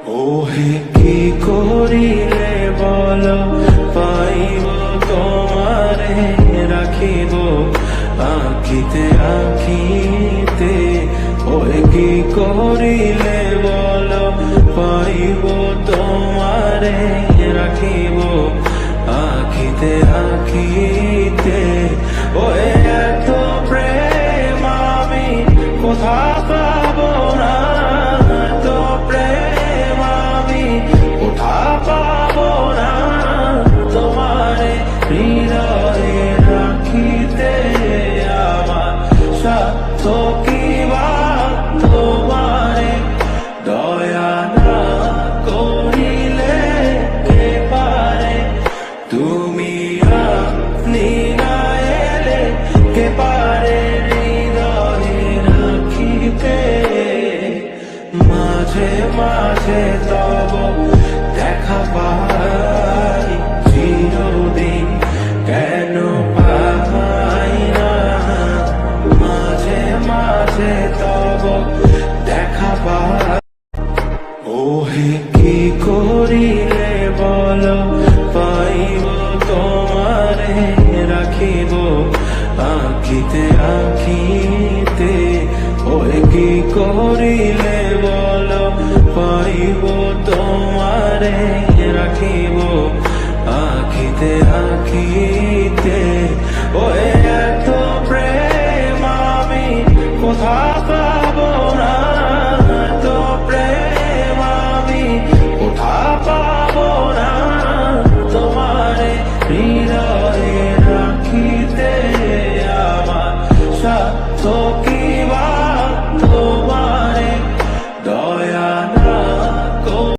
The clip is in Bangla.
ওহে কি করিলে বল পাইব তোমারে রাখিব আখিতে আখিতে। ওহে কি করিলে বল পাইব তোমারে রাখিব আখিতে আখিতে। ওহে এত প্রেম আমি কোথা পাব না, এত প্রেম আমি কোথা পাব না। তোমারে হৃদয়ে রাখিতে আমার সাধ্য কি বা, তোমারে দয়া না করিলে কে পারে। তুমি আপনি না এলে কে পারে হৃদয়ে রাখিতে। মাঝে মাঝে তব দেখা পাই চিরদিন কেন পাই না। মাঝে মাঝে তব দেখা পাই। ওহে কি করিলে বল পাইব তোমারে রাখিব আখিতে আখিতে। ওহে কি করিলে বল পাইব তোমারে রাখিব আখিতে আখিতে। ওহে